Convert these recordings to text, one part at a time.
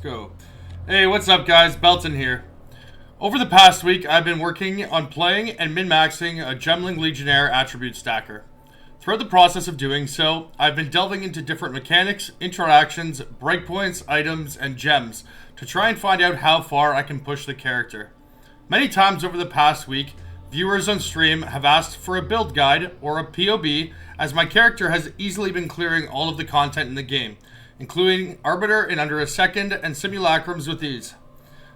go. Hey, what's up guys? Belton here. Over the past week, I've been working on playing and min-maxing a Gemling Legionnaire attribute stacker. Throughout the process of doing so, I've been delving into different mechanics, interactions, breakpoints, items, and gems to try and find out how far I can push the character. Many times over the past week, viewers on stream have asked for a build guide or a PoE, as my character has easily been clearing all of the content in the game, including Arbiter in under a second and simulacrums with ease.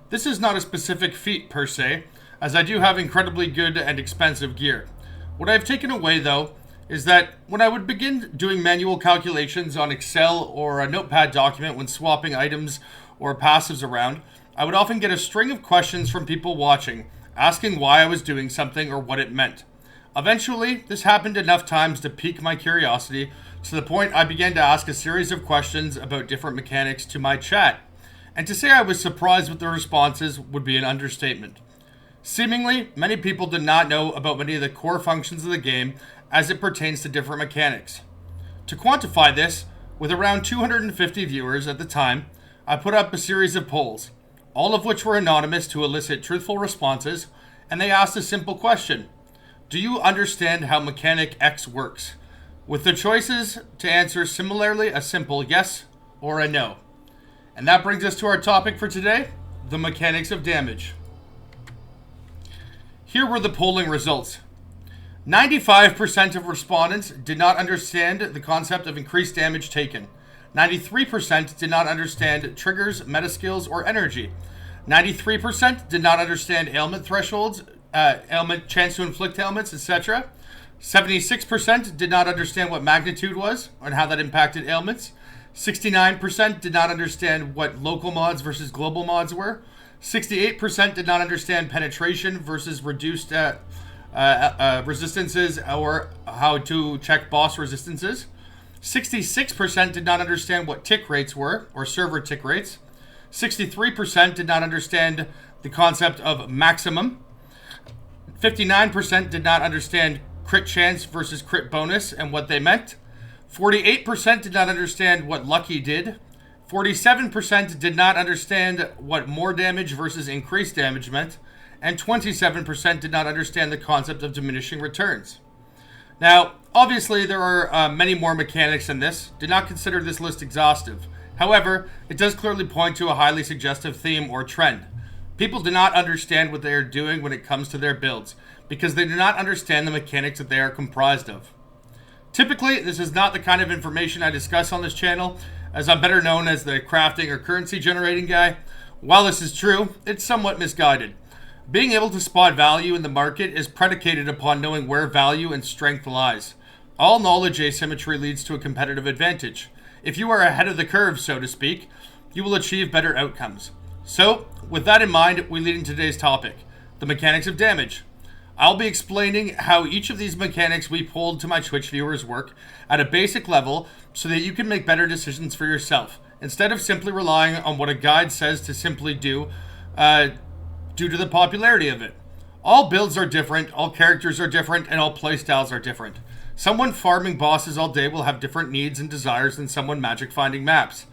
This is not a specific feat per se, as I do have incredibly good and expensive gear. What I've taken away though, is that when I would begin doing manual calculations on Excel or a notepad document when swapping items or passives around, I would often get a string of questions from people watching, asking why I was doing something or what it meant. Eventually, this happened enough times to pique my curiosity to the point I began to ask a series of questions about different mechanics to my chat. And to say I was surprised with the responses would be an understatement. Seemingly, many people did not know about many of the core functions of the game as it pertains to different mechanics. To quantify this, with around 250 viewers at the time, I put up a series of polls, all of which were anonymous to elicit truthful responses, and they asked a simple question. Do you understand how mechanic X works? With the choices to answer similarly a simple yes or a no. And that brings us to our topic for today, the mechanics of damage. Here were the polling results. 95% of respondents did not understand the concept of increased damage taken. 93% did not understand triggers, metaskills, or energy. 93% did not understand ailment thresholds, ailment chance to inflict ailments, etc. 76% did not understand what magnitude was and how that impacted ailments. 69% did not understand what local mods versus global mods were. 68% did not understand penetration versus reduced resistances or how to check boss resistances. 66% did not understand what tick rates were, or server tick rates. 63% did not understand the concept of maximum. 59% did not understand crit chance versus crit bonus and what they meant. 48% did not understand what lucky did. 47% did not understand what more damage versus increased damage meant. And 27% did not understand the concept of diminishing returns. Now, obviously there are many more mechanics in this. Do not consider this list exhaustive. However, it does clearly point to a highly suggestive theme or trend. People do not understand what they are doing when it comes to their builds, because they do not understand the mechanics that they are comprised of. Typically, this is not the kind of information I discuss on this channel, as I'm better known as the crafting or currency generating guy. While this is true, it's somewhat misguided. Being able to spot value in the market is predicated upon knowing where value and strength lies. All knowledge asymmetry leads to a competitive advantage. If you are ahead of the curve, so to speak, you will achieve better outcomes. So, with that in mind, we lead into today's topic, the mechanics of damage. I'll be explaining how each of these mechanics we polled to my Twitch viewers work at a basic level so that you can make better decisions for yourself, instead of simply relying on what a guide says to simply do due to the popularity of it. All builds are different, all characters are different, and all playstyles are different. Someone farming bosses all day will have different needs and desires than someone magic finding maps.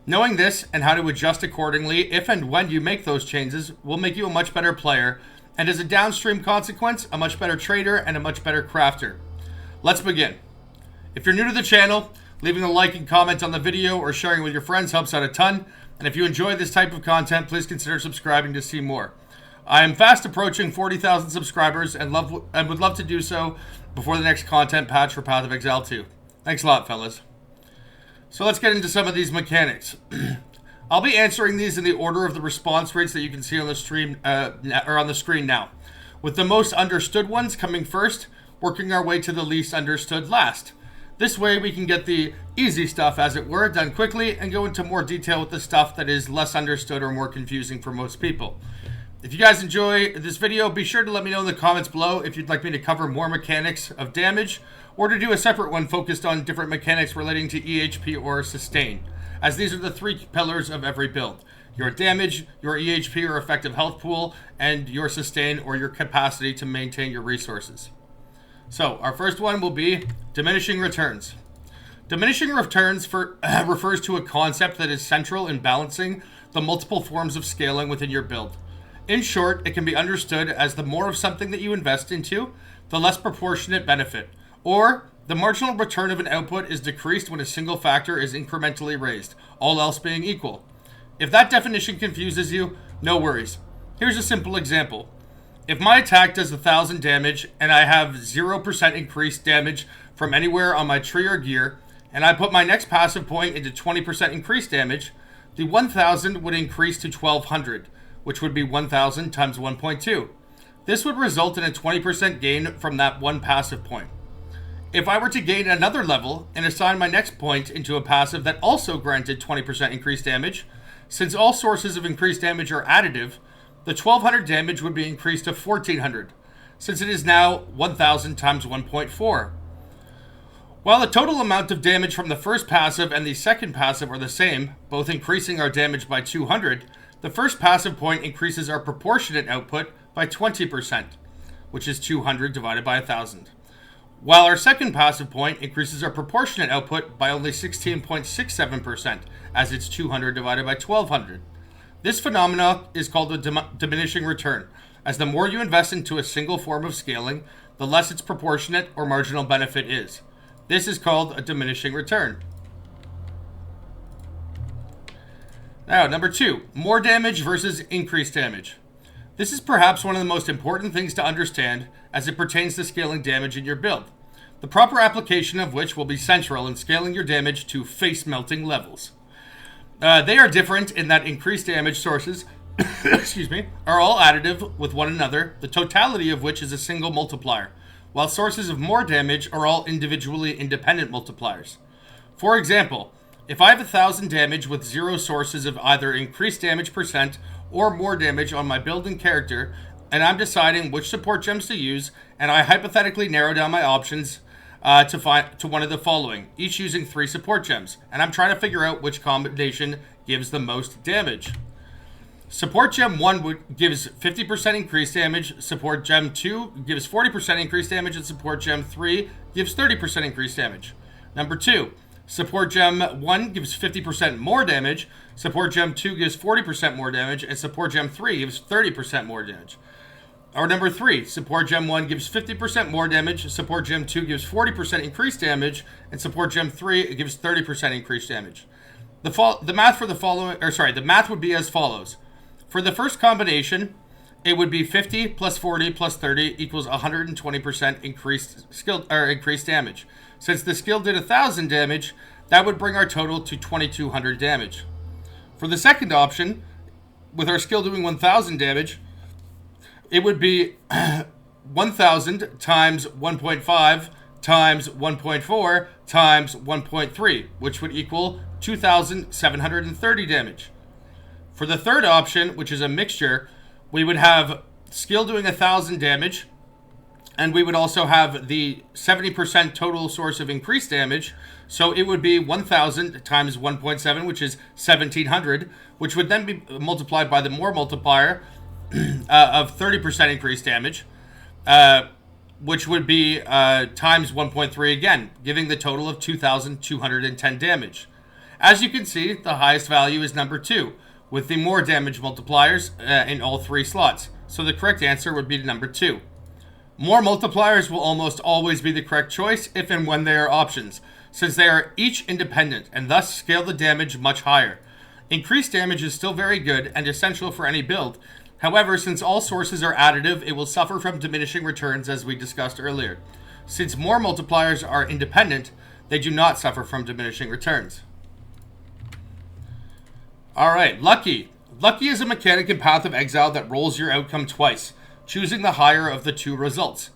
Knowing this and how to adjust accordingly if and when you make those changes will make you a much better player, and as a downstream consequence, a much better trader and a much better crafter. Let's begin. If you're new to the channel, leaving a like and comment on the video or sharing with your friends helps out a ton, and if you enjoy this type of content, please consider subscribing to see more. I am fast approaching 40,000 subscribers and would love to do so before the next content patch for Path of Exile 2. Thanks a lot, fellas. So let's get into some of these mechanics. I'll be answering these in the order of the response rates that you can see on the stream or on the screen now, with the most understood ones coming first, working our way to the least understood last. This way we can get the easy stuff, as it were, done quickly and go into more detail with the stuff that is less understood or more confusing for most people. If you guys enjoy this video, be sure to let me know in the comments below if you'd like me to cover more mechanics of damage, or to do a separate one focused on different mechanics relating to EHP or sustain, as these are the three pillars of every build: your damage, your EHP or effective health pool, and your sustain or your capacity to maintain your resources. So our first one will be diminishing returns. Diminishing returns refers to a concept that is central in balancing the multiple forms of scaling within your build. In short, it can be understood as the more of something that you invest into, the less proportionate benefit, or the marginal return of an output is decreased when a single factor is incrementally raised, all else being equal. If that definition confuses you, no worries. Here's a simple example. If my attack does 1,000 damage and I have 0% increased damage from anywhere on my tree or gear, and I put my next passive point into 20% increased damage, the 1,000 would increase to 1,200, which would be 1,000 times 1.2. This would result in a 20% gain from that one passive point. If I were to gain another level and assign my next point into a passive that also granted 20% increased damage, since all sources of increased damage are additive, the 1,200 damage would be increased to 1,400, since it is now 1,000 times 1.4. While the total amount of damage from the first passive and the second passive are the same, both increasing our damage by 200, the first passive point increases our proportionate output by 20%, which is 200 divided by 1,000. While our second passive point increases our proportionate output by only 16.67%, as it's 200 divided by 1,200. This phenomena is called a diminishing return, as the more you invest into a single form of scaling, the less its proportionate or marginal benefit is. This is called a diminishing return. Now, number 2, more damage versus increased damage. This is perhaps one of the most important things to understand as it pertains to scaling damage in your build, the proper application of which will be central in scaling your damage to face-melting levels. They are different in that increased damage sources are all additive with one another, the totality of which is a single multiplier, while sources of more damage are all individually independent multipliers. For example, if I have 1,000 damage with 0 sources of either increased damage percent or more damage on my build and character, and I'm deciding which support gems to use, and I hypothetically narrow down my options to one of the following, each using 3 support gems, and I'm trying to figure out which combination gives the most damage. Support gem 1 gives 50% increased damage, support gem 2 gives 40% increased damage, and support gem 3 gives 30% increased damage. Number 2, support gem 1 gives 50% more damage, support gem 2 gives 40% more damage, and support gem 3 gives 30% more damage. Or number 3, support gem 1 gives 50% more damage, support gem 2 gives 40% increased damage, and support gem 3 gives 30% increased damage. The math would be as follows. For the first combination, it would be 50 plus 40 plus 30 equals 120% increased damage. Since the skill did 1,000 damage, that would bring our total to 2,200 damage. For the second option, with our skill doing 1,000 damage, it would be 1,000 times 1.5 times 1.4 times 1.3, which would equal 2,730 damage. For the third option, which is a mixture, we would have skill doing 1,000 damage, and we would also have the 70% total source of increased damage, so it would be 1,000 times 1.7, which is 1,700, which would then be multiplied by the more multiplier of 30% increased damage, which would be times 1.3 again, giving the total of 2,210 damage. As you can see, the highest value is number 2, with the more damage multipliers in all 3 slots. So the correct answer would be number 2. More multipliers will almost always be the correct choice if and when they are options, since they are each independent and thus scale the damage much higher. Increased damage is still very good and essential for any build. However, since all sources are additive, it will suffer from diminishing returns as we discussed earlier. Since more multipliers are independent, they do not suffer from diminishing returns. Alright, Lucky. Lucky is a mechanic in Path of Exile that rolls your outcome twice, choosing the higher of the 2 results.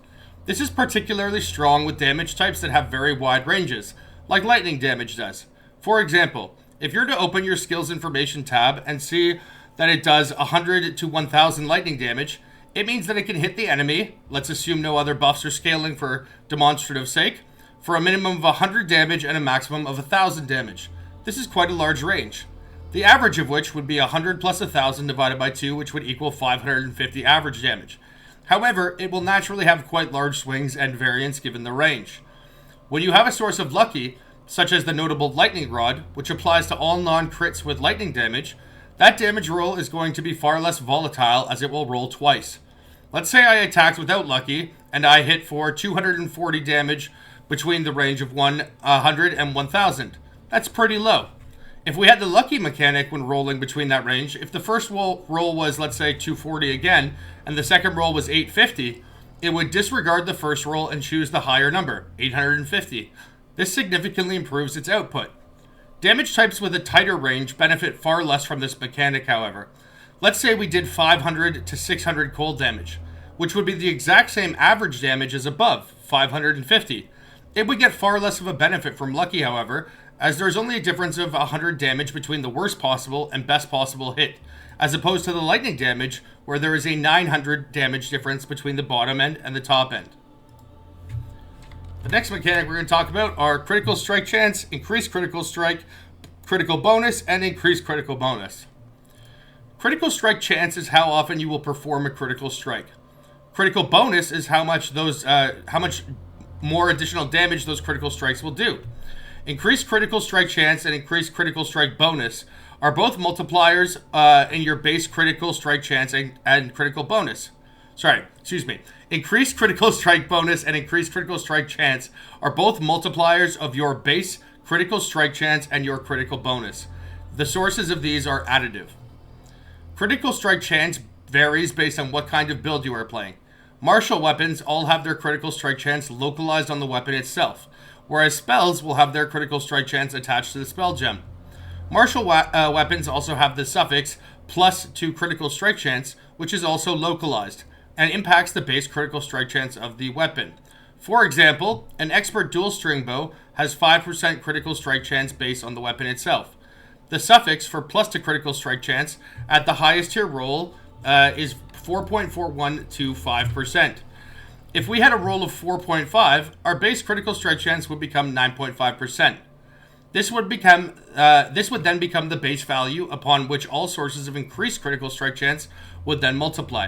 This is particularly strong with damage types that have very wide ranges, like lightning damage does. For example, if you're to open your skills information tab and see that it does 100 to 1000 lightning damage, it means that it can hit the enemy, let's assume no other buffs or scaling for demonstrative sake, for a minimum of 100 damage and a maximum of 1000 damage. This is quite a large range. The average of which would be 100 plus 1000 divided by 2, which would equal 550 average damage. However, it will naturally have quite large swings and variance given the range. When you have a source of Lucky, such as the notable Lightning Rod, which applies to all non-crits with lightning damage, that damage roll is going to be far less volatile as it will roll twice. Let's say I attacked without lucky and I hit for 240 damage between the range of 100 and 1000. That's pretty low. If we had the lucky mechanic when rolling between that range, if the first roll was, let's say, 240 again, and the second roll was 850, it would disregard the first roll and choose the higher number, 850. This significantly improves its output. Damage types with a tighter range benefit far less from this mechanic, however. Let's say we did 500 to 600 cold damage, which would be the exact same average damage as above, 550. It would get far less of a benefit from lucky, however, as there's only a difference of 100 damage between the worst possible and best possible hit, as opposed to the lightning damage, where there is a 900 damage difference between the bottom end and the top end. The next mechanic we're going to talk about are critical strike chance, increased critical strike, critical bonus, and increased critical bonus. Critical strike chance is how often you will perform a critical strike. Critical bonus is how much more additional damage those critical strikes will do. Increased critical strike chance and increased critical strike bonus are both multipliers in your base critical strike chance and critical bonus. Increased critical strike bonus and increased critical strike chance are both multipliers of your base critical strike chance and your critical bonus. The sources of these are additive. Critical strike chance varies based on what kind of build you are playing. Martial weapons all have their critical strike chance localized on the weapon itself, whereas spells will have their critical strike chance attached to the spell gem. Martial weapons also have the suffix plus to critical strike chance, which is also localized, and impacts the base critical strike chance of the weapon. For example, an expert dual string bow has 5% critical strike chance based on the weapon itself. The suffix for plus to critical strike chance at the highest tier roll is 4.4125%. If we had a roll of 4.5, our base critical strike chance would become 9.5%. This would then become the base value upon which all sources of increased critical strike chance would then multiply.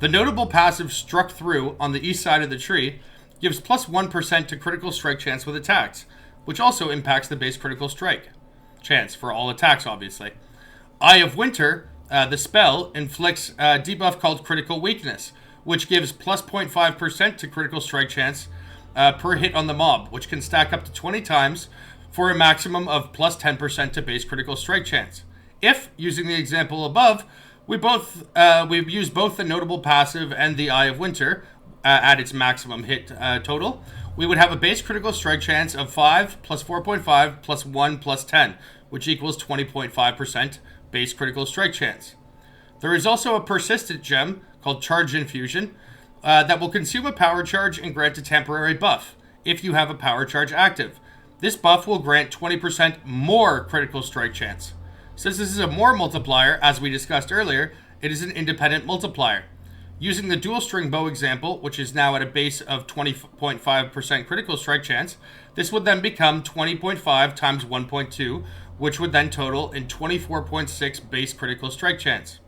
The notable passive Struck Through on the east side of the tree gives plus 1% to critical strike chance with attacks, which also impacts the base critical strike chance for all attacks, obviously. Eye of Winter, the spell, inflicts a debuff called Critical Weakness, which gives plus 0.5% to critical strike chance per hit on the mob, which can stack up to 20 times for a maximum of plus 10% to base critical strike chance. If, using the example above, we've used both the notable passive and the Eye of Winter at its maximum hit total, we would have a base critical strike chance of 5 plus 4.5 plus 1 plus 10, which equals 20.5% base critical strike chance. There is also a persistent gem called Charge Infusion that will consume a power charge and grant a temporary buff if you have a power charge active. This buff will grant 20% more critical strike chance. Since this is a more multiplier, as we discussed earlier, it is an independent multiplier. Using the dual string bow example, which is now at a base of 20.5% critical strike chance, this would then become 20.5 times 1.2, which would then total in 24.6 base critical strike chance.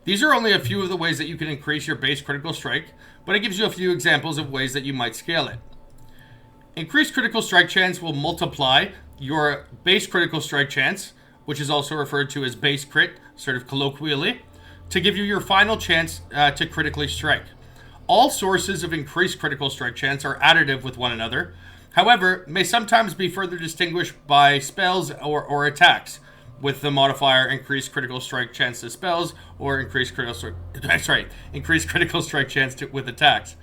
These are only a few of the ways that you can increase your base critical strike, but it gives you a few examples of ways that you might scale it. Increased critical strike chance will multiply your base critical strike chance, which is also referred to as base crit, sort of colloquially, to give you your final chance to critically strike. All sources of increased critical strike chance are additive with one another, however, may sometimes be further distinguished by spells or attacks, with the modifier increased critical strike chance to spells or increased critical strike chance with attacks.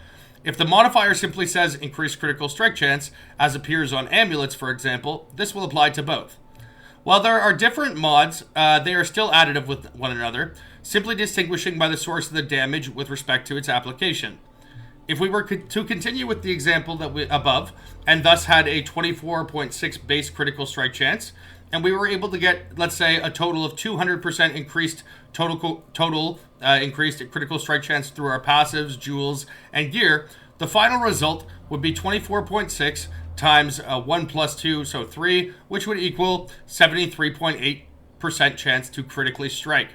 If the modifier simply says increased critical strike chance, as appears on amulets, for example, this will apply to both. While there are different mods, they are still additive with one another, simply distinguishing by the source of the damage with respect to its application. If we were to continue with the example above, and thus had a 24.6 base critical strike chance, and we were able to get, let's say, a total of 200% increased increased critical strike chance through our passives, jewels, and gear, the final result would be 24.6 times 1 plus 2, so 3, which would equal 73.8% chance to critically strike.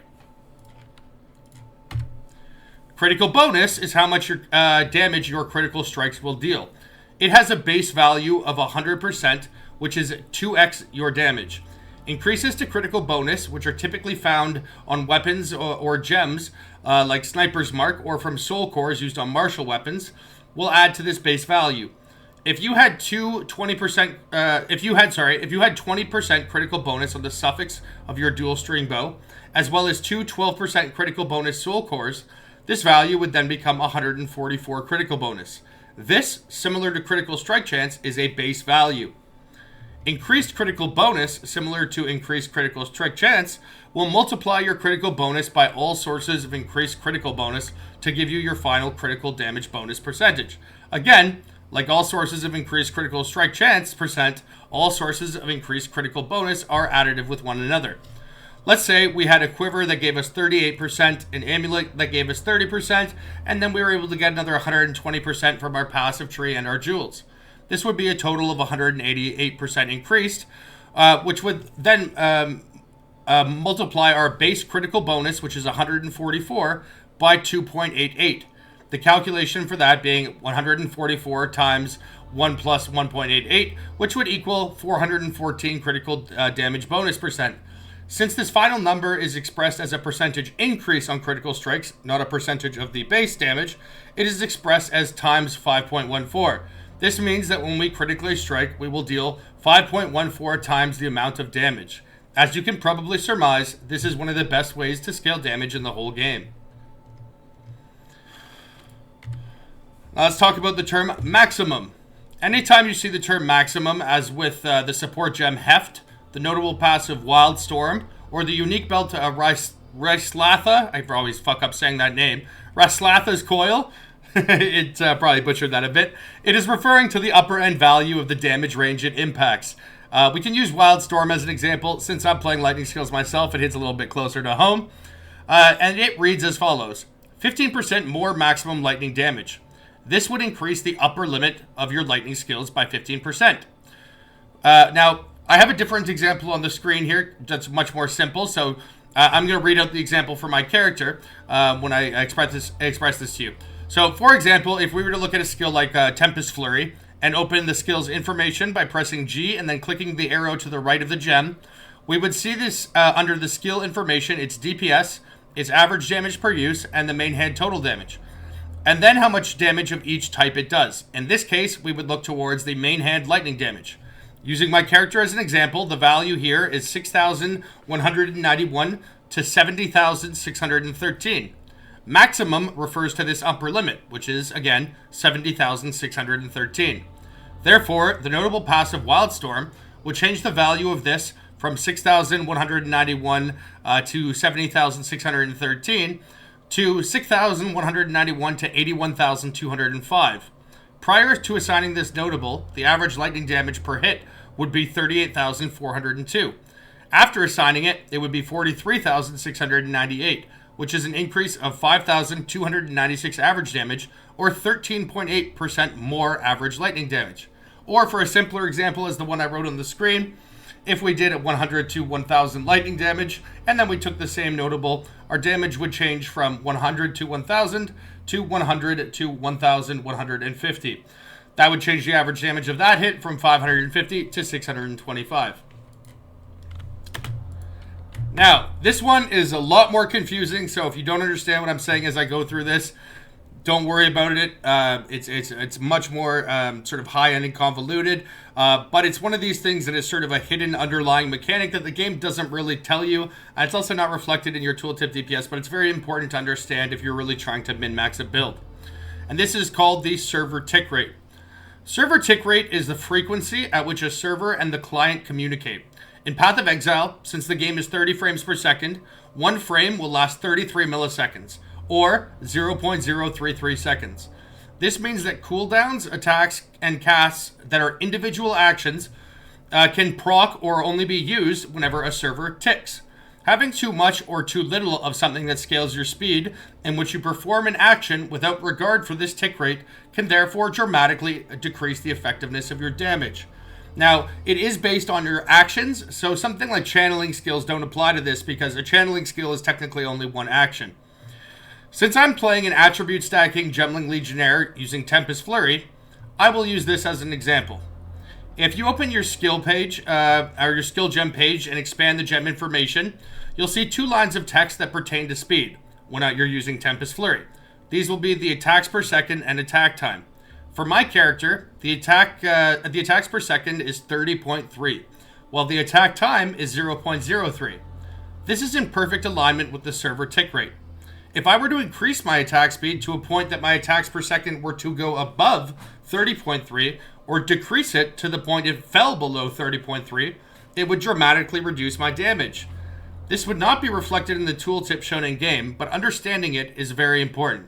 Critical bonus is how much damage your critical strikes will deal. It has a base value of 100%, which is 2x your damage. Increases to critical bonus, which are typically found on weapons or gems like Sniper's Mark or from soul cores used on martial weapons, will add to this base value. If you had 20% critical bonus on the suffix of your dual string bow, as well as two 12% critical bonus soul cores, this value would then become 144 critical bonus. This, similar to critical strike chance, is a base value. Increased critical bonus, similar to increased critical strike chance, will multiply your critical bonus by all sources of increased critical bonus to give you your final critical damage bonus percentage. Again, like all sources of increased critical strike chance percent, all sources of increased critical bonus are additive with one another. Let's say we had a quiver that gave us 38%, an amulet that gave us 30%, and then we were able to get another 120% from our passive tree and our jewels. This would be a total of 188% increased, which would then multiply our base critical bonus, which is 144, by 2.88. The calculation for that being 144 times 1 plus 1.88, which would equal 414 critical damage bonus percent. Since this final number is expressed as a percentage increase on critical strikes, not a percentage of the base damage, it is expressed as times 5.14. This means that when we critically strike, we will deal 5.14 times the amount of damage. As you can probably surmise, this is one of the best ways to scale damage in the whole game. Now let's talk about the term maximum. Anytime you see the term maximum, as with the support gem Heft, the notable passive Wildstorm, or the unique belt Ryslatha, I always fuck up saying that name, Ryslatha's Coil, it probably butchered that a bit. It is referring to the upper end value of the damage range it impacts. We can use Wildstorm as an example. Since I'm playing lightning skills myself, it hits a little bit closer to home. And it reads as follows: 15% more maximum lightning damage. This would increase the upper limit of your lightning skills by 15%. Now, I have a different example on the screen here that's much more simple. So I'm going to read out the example for my character when I express this to you. So, for example, if we were to look at a skill like Tempest Flurry and open the skill's information by pressing G and then clicking the arrow to the right of the gem, we would see this under the skill information, its DPS, its average damage per use, and the main hand total damage. And then how much damage of each type it does. In this case, we would look towards the main hand lightning damage. Using my character as an example, the value here is 6,191 to 70,613. Maximum refers to this upper limit, which is, again, 70,613. Therefore, the notable passive Wildstorm will change the value of this from 6,191 to 70,613 to 6,191 to 81,205. Prior to assigning this notable, the average lightning damage per hit would be 38,402. After assigning it, it would be 43,698, which is an increase of 5,296 average damage, or 13.8% more average lightning damage. Or for a simpler example as the one I wrote on the screen, if we did 100 to 1,000 lightning damage, and then we took the same notable, our damage would change from 100 to 1,000 to 100 to 1,150. That would change the average damage of that hit from 550 to 625. Now, this one is a lot more confusing, so if you don't understand what I'm saying as I go through this, don't worry about it. It's much more sort of high-end and convoluted, but it's one of these things that is sort of a hidden underlying mechanic that the game doesn't really tell you. It's also not reflected in your tooltip DPS, but it's very important to understand if you're really trying to min-max a build. And this is called the server tick rate. Server tick rate is the frequency at which a server and the client communicate. In Path of Exile, since the game is 30 frames per second, one frame will last 33 milliseconds, or 0.033 seconds. This means that cooldowns, attacks, and casts that are individual actions can proc or only be used whenever a server ticks. Having too much or too little of something that scales your speed in which you perform an action without regard for this tick rate can therefore dramatically decrease the effectiveness of your damage. Now, it is based on your actions, so something like channeling skills don't apply to this because a channeling skill is technically only one action. Since I'm playing an attribute stacking Gemling Legionnaire using Tempest Flurry, I will use this as an example. If you open your skill page, or your skill gem page, and expand the gem information, you'll see 2 lines of text that pertain to speed when you're using Tempest Flurry. These will be the attacks per second and attack time. For my character, the attacks per second is 30.3, while the attack time is 0.03. This is in perfect alignment with the server tick rate. If I were to increase my attack speed to a point that my attacks per second were to go above 30.3, or decrease it to the point it fell below 30.3, it would dramatically reduce my damage. This would not be reflected in the tooltip shown in game, but understanding it is very important.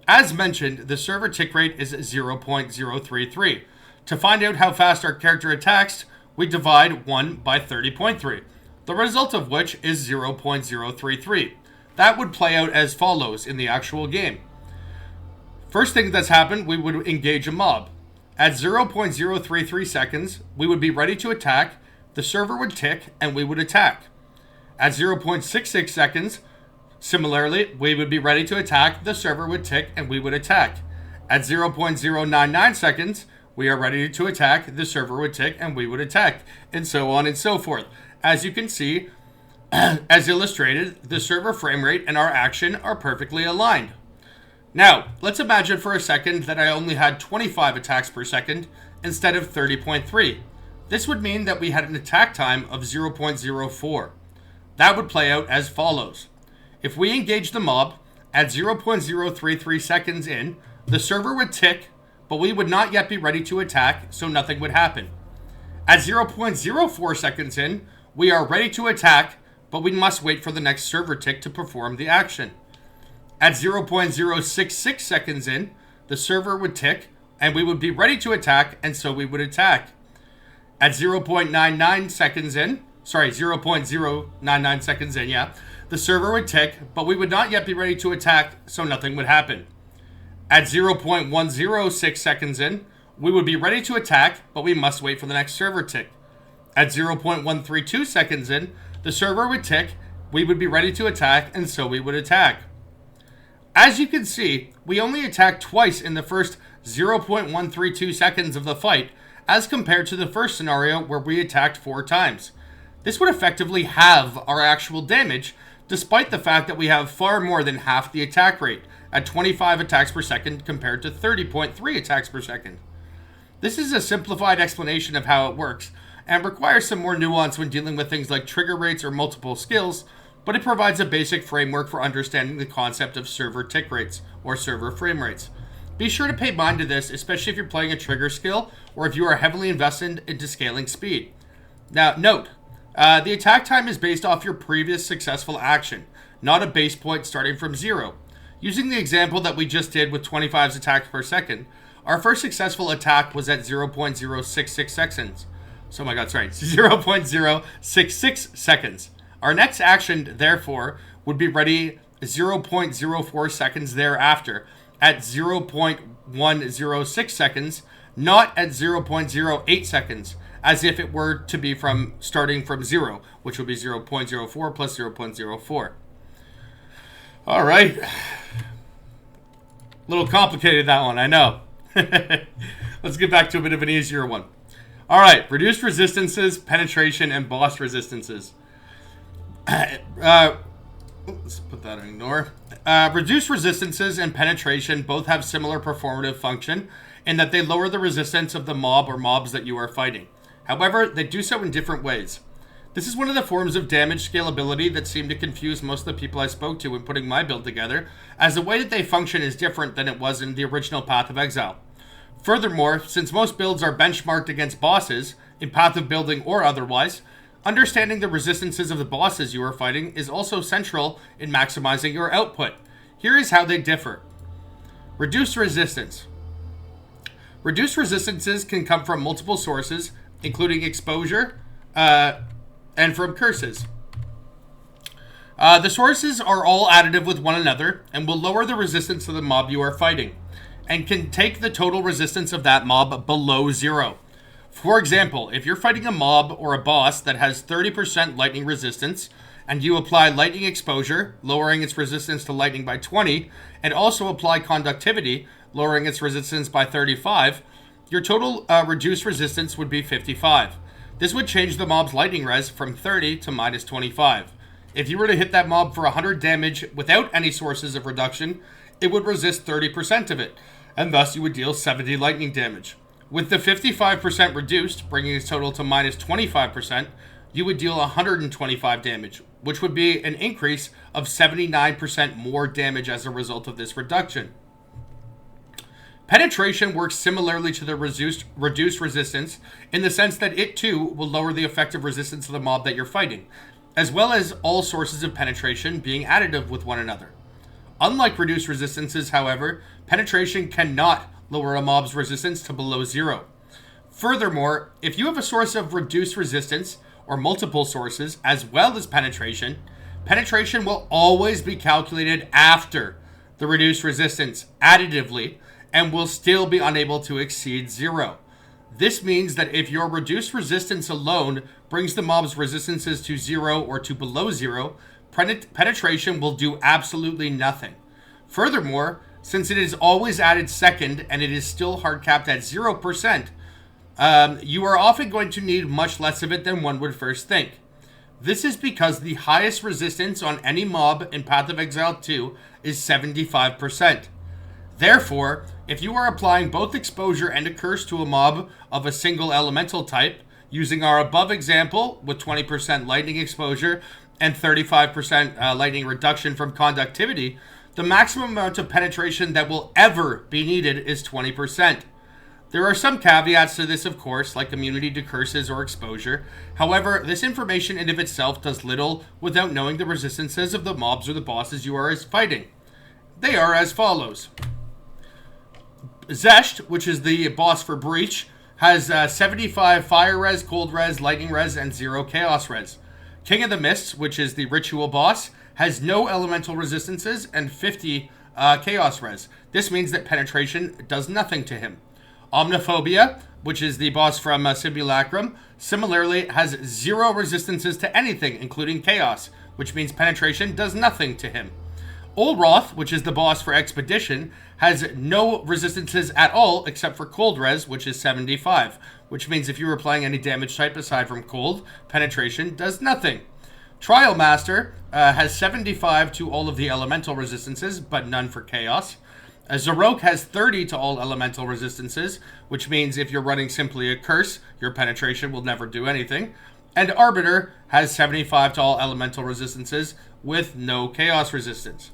As mentioned, the server tick rate is 0.033. To find out how fast our character attacks, we divide 1 by 30.3, the result of which is 0.033. That would play out as follows in the actual game. First thing that's happened, we would engage a mob. At 0.033 seconds, we would be ready to attack, the server would tick, and we would attack. At 0.66 seconds, similarly, we would be ready to attack, the server would tick, and we would attack. At 0.099 seconds, we are ready to attack, the server would tick, and we would attack, and so on and so forth. As you can see, as illustrated, the server frame rate and our action are perfectly aligned. Now, let's imagine for a second that I only had 25 attacks per second instead of 30.3. This would mean that we had an attack time of 0.04. That would play out as follows. If we engage the mob at 0.033 seconds in, the server would tick, but we would not yet be ready to attack, so nothing would happen. At 0.04 seconds in, we are ready to attack, but we must wait for the next server tick to perform the action. At 0.066 seconds in, the server would tick, and we would be ready to attack, and so we would attack. At 0.99 seconds in, 0.099 seconds in, the server would tick, but we would not yet be ready to attack, so nothing would happen. At 0.106 seconds in, we would be ready to attack, but we must wait for the next server tick. At 0.132 seconds in, the server would tick, we would be ready to attack, and so we would attack. As you can see, we only attacked twice in the first 0.132 seconds of the fight, as compared to the first scenario where we attacked 4 times. This would effectively halve our actual damage, despite the fact that we have far more than half the attack rate, at 25 attacks per second compared to 30.3 attacks per second. This is a simplified explanation of how it works, and requires some more nuance when dealing with things like trigger rates or multiple skills, but it provides a basic framework for understanding the concept of server tick rates, or server frame rates. Be sure to pay mind to this, especially if you're playing a trigger skill, or if you are heavily invested into scaling speed. Now, note, the attack time is based off your previous successful action, not a base point starting from 0. Using the example that we just did with 25's attacks per second, our first successful attack was at 0.066 seconds. 0.066 seconds. Our next action, therefore, would be ready 0.04 seconds thereafter at 0.106 seconds, not at 0.08 seconds, as if it were to be starting from 0, which would be 0.04 plus 0.04. All right. A little complicated, that one, I know. Let's get back to a bit of an easier one. All right, reduced resistances, penetration, and boss resistances. Let's put that in ignore. Reduced resistances and penetration both have similar performative function in that they lower the resistance of the mob or mobs that you are fighting. However, they do so in different ways. This is one of the forms of damage scalability that seemed to confuse most of the people I spoke to when putting my build together, as the way that they function is different than it was in the original Path of Exile. Furthermore, since most builds are benchmarked against bosses, in Path of Building or otherwise, understanding the resistances of the bosses you are fighting is also central in maximizing your output. Here is how they differ. Reduced resistance. Reduced resistances can come from multiple sources, including exposure, and from curses. The sources are all additive with one another and will lower the resistance of the mob you are fighting, and can take the total resistance of that mob below 0. For example, if you're fighting a mob or a boss that has 30% lightning resistance, and you apply lightning exposure, lowering its resistance to lightning by 20, and also apply conductivity, lowering its resistance by 35, your total reduced resistance would be 55. This would change the mob's lightning res from 30 to minus 25. If you were to hit that mob for 100 damage without any sources of reduction, it would resist 30% of it, and thus you would deal 70 lightning damage. With the 55% reduced, bringing its total to minus 25%, you would deal 125 damage, which would be an increase of 79% more damage as a result of this reduction. Penetration works similarly to the reduced resistance in the sense that it too will lower the effective resistance of the mob that you're fighting, as well as all sources of penetration being additive with one another. Unlike reduced resistances, however, penetration cannot lower a mob's resistance to below 0. Furthermore, if you have a source of reduced resistance, or multiple sources, as well as penetration, penetration will always be calculated after the reduced resistance additively, and will still be unable to exceed 0. This means that if your reduced resistance alone brings the mob's resistances to 0 or to below 0, penetration will do absolutely nothing. Furthermore, since it is always added second and it is still hard capped at 0%, you are often going to need much less of it than one would first think. This is because the highest resistance on any mob in Path of Exile 2 is 75%. Therefore, if you are applying both exposure and a curse to a mob of a single elemental type, using our above example with 20% lightning exposure and 35% lightning reduction from conductivity, the maximum amount of penetration that will ever be needed is 20%. There are some caveats to this, of course, like immunity to curses or exposure. However, this information in of itself does little without knowing the resistances of the mobs or the bosses you are fighting. They are as follows. Zesht, which is the boss for Breach, has 75 fire res, cold res, lightning res, and 0 chaos res. King of the Mists, which is the ritual boss, has no elemental resistances and 50 chaos res. This means that penetration does nothing to him. Omniphobia, which is the boss from Simulacrum, similarly has 0 resistances to anything, including chaos, which means penetration does nothing to him. Olroth, which is the boss for Expedition, has no resistances at all except for cold res, which is 75, which means if you were playing any damage type aside from cold, penetration does nothing. Trial Master has 75 to all of the elemental resistances, but none for chaos. Zarok has 30 to all elemental resistances, which means if you're running simply a curse, your penetration will never do anything. And Arbiter has 75 to all elemental resistances with no chaos resistance.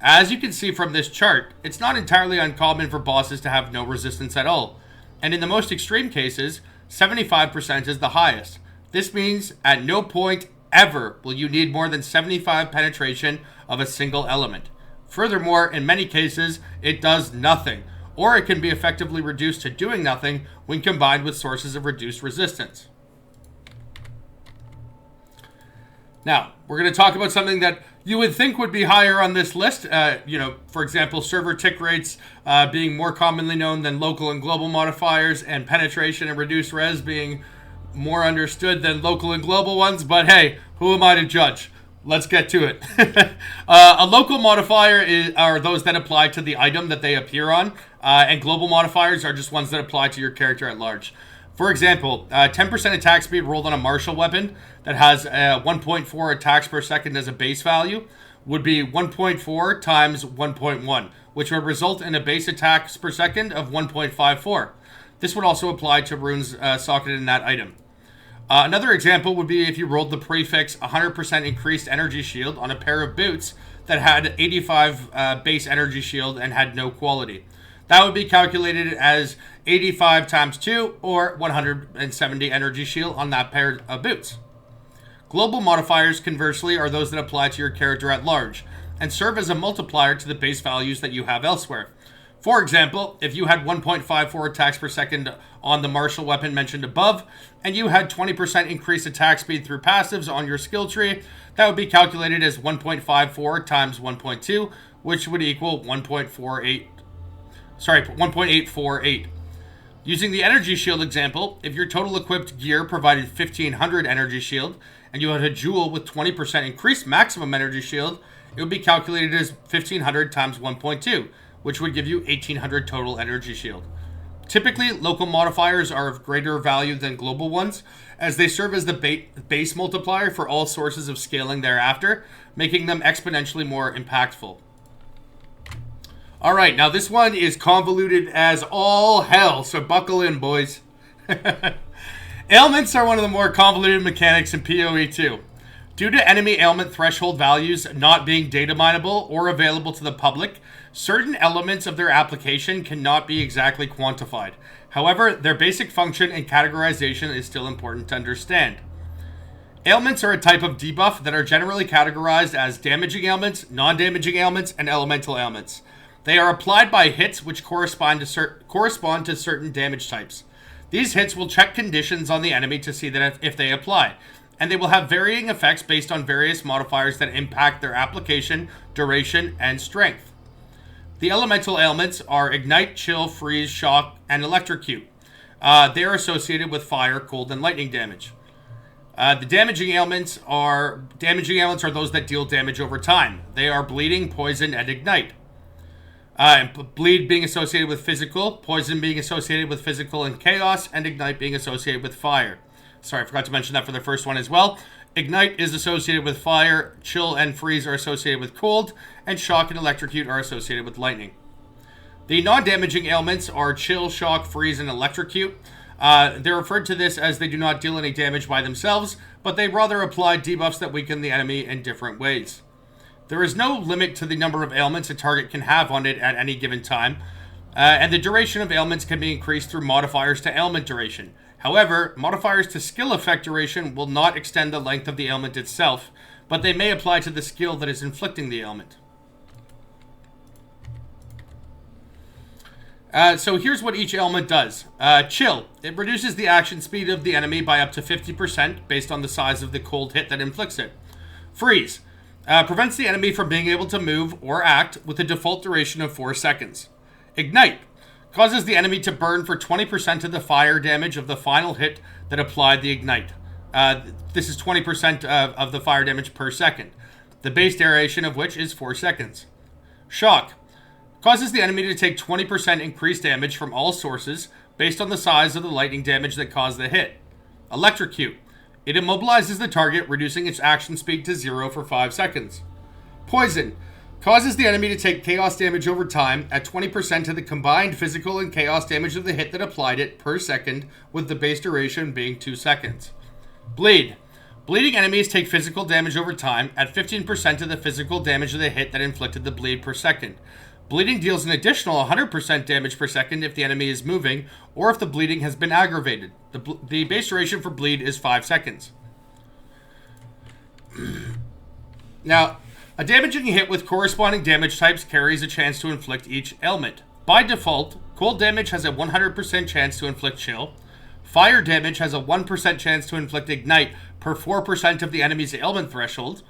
As you can see from this chart, it's not entirely uncommon for bosses to have no resistance at all. And in the most extreme cases, 75% is the highest. This means at no point ever will you need more than 75 penetration of a single element. Furthermore, in many cases, it does nothing, or it can be effectively reduced to doing nothing when combined with sources of reduced resistance. Now, we're going to talk about something that you would think would be higher on this list. For example, server tick rates being more commonly known than local and global modifiers, and penetration and reduced res being more understood than local and global ones. But hey, who am I to judge? Let's get to it. A local modifier are those that apply to the item that they appear on, and global modifiers are just ones that apply to your character at large. For example, 10% attack speed rolled on a martial weapon that has 1.4 attacks per second as a base value would be 1.4 times 1.1, which would result in a base attacks per second of 1.54. This would also apply to runes socketed in that item. Another example would be if you rolled the prefix 100% increased energy shield on a pair of boots that had 85 base energy shield and had no quality. That would be calculated as 85 times 2 or 170 energy shield on that pair of boots. Global modifiers, conversely, are those that apply to your character at large and serve as a multiplier to the base values that you have elsewhere. For example, if you had 1.54 attacks per second on the martial weapon mentioned above, and you had 20% increased attack speed through passives on your skill tree, that would be calculated as 1.54 times 1.2, which would equal 1.848. Using the energy shield example, if your total equipped gear provided 1500 energy shield, and you had a jewel with 20% increased maximum energy shield, it would be calculated as 1500 times 1.2, which would give you 1800 total energy shield. Typically, local modifiers are of greater value than global ones, as they serve as the base multiplier for all sources of scaling thereafter, making them exponentially more impactful. Alright, now this one is convoluted as all hell, so buckle in, boys. Ailments are one of the more convoluted mechanics in PoE 2. Due to enemy ailment threshold values not being data mineable or available to the public, certain elements of their application cannot be exactly quantified. However, their basic function and categorization is still important to understand. Ailments are a type of debuff that are generally categorized as damaging ailments, non-damaging ailments, and elemental ailments. They are applied by hits which correspond to certain damage types. These hits will check conditions on the enemy to see that if they apply, and they will have varying effects based on various modifiers that impact their application, duration, and strength. The elemental ailments are Ignite, Chill, Freeze, Shock, and Electrocute. They are associated with fire, cold, and lightning damage. The damaging ailments are those that deal damage over time. They are Bleeding, Poison, and Ignite. Bleed being associated with physical, Poison being associated with physical and chaos, and Ignite being associated with fire. Sorry, I forgot to mention that for the first one as well. Ignite is associated with fire, Chill and Freeze are associated with cold, and Shock and Electrocute are associated with lightning. The non-damaging ailments are Chill, Shock, Freeze, and Electrocute. They're referred to this as they do not deal any damage by themselves, but they rather apply debuffs that weaken the enemy in different ways. There is no limit to the number of ailments a target can have on it at any given time, and the duration of ailments can be increased through modifiers to ailment duration. However, modifiers to skill effect duration will not extend the length of the ailment itself, but they may apply to the skill that is inflicting the ailment. So here's what each ailment does. Chill. It reduces the action speed of the enemy by up to 50% based on the size of the cold hit that inflicts it. Freeze. Prevents the enemy from being able to move or act with a default duration of 4 seconds. Ignite. Causes the enemy to burn for 20% of the fire damage of the final hit that applied the Ignite. This is 20% of the fire damage per second, the base duration of which is 4 seconds. Shock. Causes the enemy to take 20% increased damage from all sources based on the size of the lightning damage that caused the hit. Electrocute. It immobilizes the target, reducing its action speed to 0 for 5 seconds. Poison. Causes the enemy to take chaos damage over time at 20% of the combined physical and chaos damage of the hit that applied it per second, with the base duration being 2 seconds. Bleed. Bleeding enemies take physical damage over time at 15% of the physical damage of the hit that inflicted the bleed per second. Bleeding deals an additional 100% damage per second if the enemy is moving, or if the bleeding has been aggravated. The base duration for bleed is 5 seconds. Now, a damaging hit with corresponding damage types carries a chance to inflict each ailment. By default, cold damage has a 100% chance to inflict chill. Fire damage has a 1% chance to inflict ignite per 4% of the enemy's ailment threshold.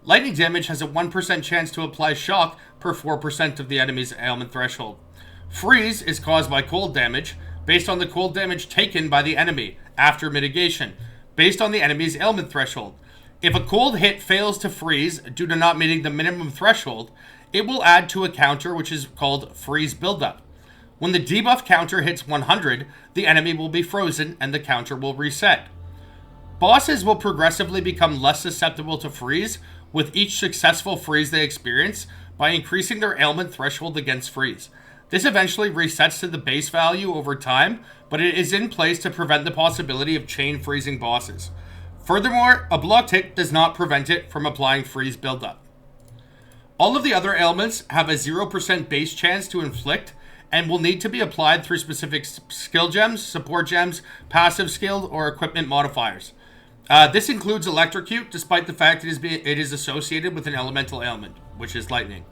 Lightning damage has a 1% chance to apply shock per 4% of the enemy's ailment threshold. Freeze is caused by cold damage based on the cold damage taken by the enemy after mitigation, based on the enemy's ailment threshold. If a cold hit fails to freeze due to not meeting the minimum threshold, it will add to a counter which is called freeze buildup. When the debuff counter hits 100, the enemy will be frozen and the counter will reset. Bosses will progressively become less susceptible to freeze with each successful freeze they experience by increasing their ailment threshold against freeze. This eventually resets to the base value over time, but it is in place to prevent the possibility of chain freezing bosses. Furthermore, a blocked hit does not prevent it from applying freeze buildup. All of the other ailments have a 0% base chance to inflict and will need to be applied through specific skill gems, support gems, passive skill, or equipment modifiers. This includes Electrocute, despite the fact it is associated with an elemental ailment, which is lightning.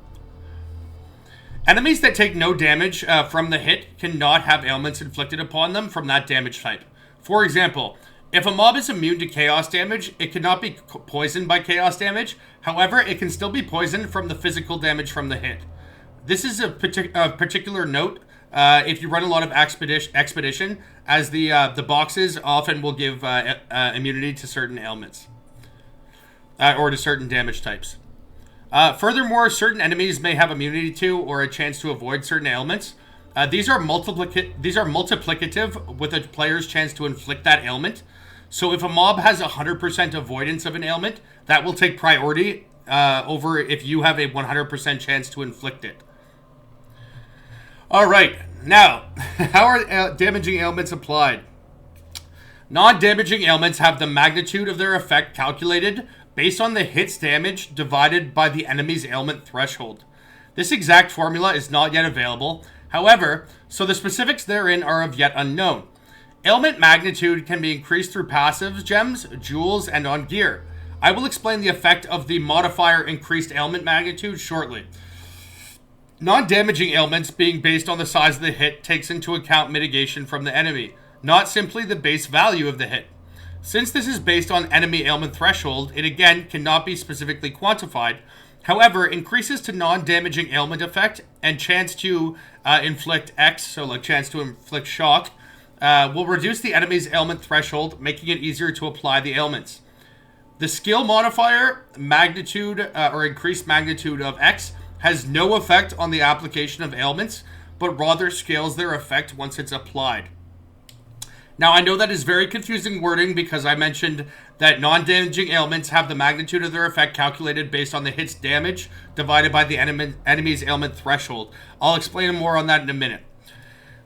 Enemies that take no damage from the hit cannot have ailments inflicted upon them from that damage type. For example, if a mob is immune to chaos damage, it cannot be poisoned by chaos damage. However, it can still be poisoned from the physical damage from the hit. This is a particular note if you run a lot of expedition, as the boxes often will give immunity to certain ailments or to certain damage types. Furthermore, certain enemies may have immunity to or a chance to avoid certain ailments. These are multiplicative with a player's chance to inflict that ailment. So if a mob has 100% avoidance of an ailment, that will take priority over if you have a 100% chance to inflict it. All right, now, how are damaging ailments applied? Non-damaging ailments have the magnitude of their effect calculated based on the hit's damage divided by the enemy's ailment threshold. This exact formula is not yet available, however, so the specifics therein are of yet unknown. Ailment magnitude can be increased through passives, gems, jewels, and on gear. I will explain the effect of the modifier increased ailment magnitude shortly. Non-damaging ailments being based on the size of the hit takes into account mitigation from the enemy, not simply the base value of the hit. Since this is based on enemy ailment threshold, it again cannot be specifically quantified. However, increases to non-damaging ailment effect and chance to inflict X, so like chance to inflict shock, will reduce the enemy's ailment threshold, making it easier to apply the ailments. The skill modifier, magnitude or increased magnitude of X, has no effect on the application of ailments, but rather scales their effect once it's applied. Now, I know that is very confusing wording because I mentioned that non-damaging ailments have the magnitude of their effect calculated based on the hit's damage divided by the enemy's ailment threshold. I'll explain more on that in a minute.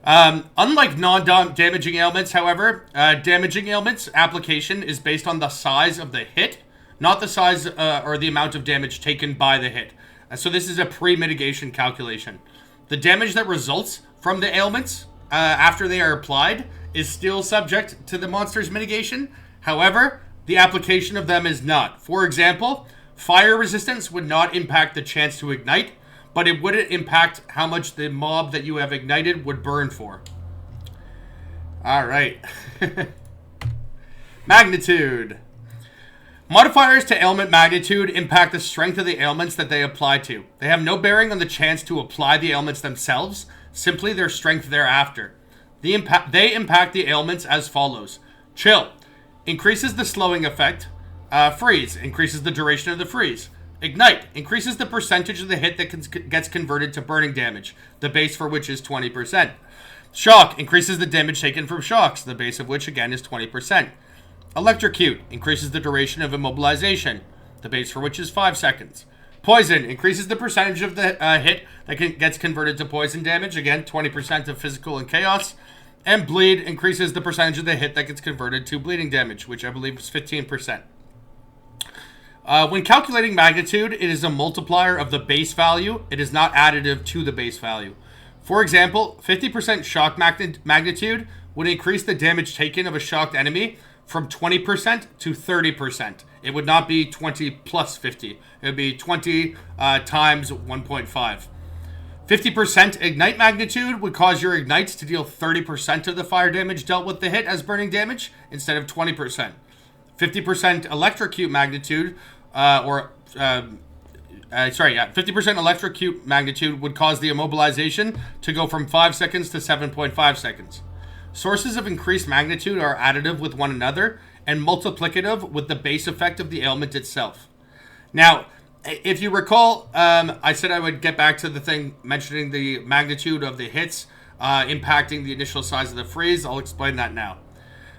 Unlike non-damaging ailments, however, damaging ailments application is based on the size of the hit, not the size or the amount of damage taken by the hit. So this is a pre-mitigation calculation. The damage that results from the ailments after they are applied is still subject to the monster's mitigation. However, the application of them is not. For example, fire resistance would not impact the chance to ignite, but it would impact how much the mob that you have ignited would burn for. All right. Magnitude. Modifiers to ailment magnitude impact the strength of the ailments that they apply to. They have no bearing on the chance to apply the ailments themselves, simply their strength thereafter. They impact the ailments as follows. Chill. Increases the slowing effect. Freeze. Increases the duration of the freeze. Ignite. Increases the percentage of the hit that gets converted to burning damage, the base for which is 20%. Shock. Increases the damage taken from shocks, the base of which again is 20%. Electrocute. Increases the duration of immobilization, the base for which is 5 seconds. Poison. Increases the percentage of the hit that gets converted to poison damage, again 20% of physical and chaos. And bleed increases the percentage of the hit that gets converted to bleeding damage, which I believe is 15%. When calculating magnitude, it is a multiplier of the base value. It is not additive to the base value. For example, 50% shock magnitude would increase the damage taken of a shocked enemy from 20% to 30%. It would not be 20 plus 50. It would be 20 times 1.5. 50% ignite magnitude would cause your ignites to deal 30% of the fire damage dealt with the hit as burning damage instead of 20%. 50% electrocute magnitude, 50% electrocute magnitude would cause the immobilization to go from 5 seconds to 7.5 seconds. Sources of increased magnitude are additive with one another and multiplicative with the base effect of the ailment itself. Now, if you recall, I said I would get back to the thing mentioning the magnitude of the hits impacting the initial size of the freeze. I'll explain that now.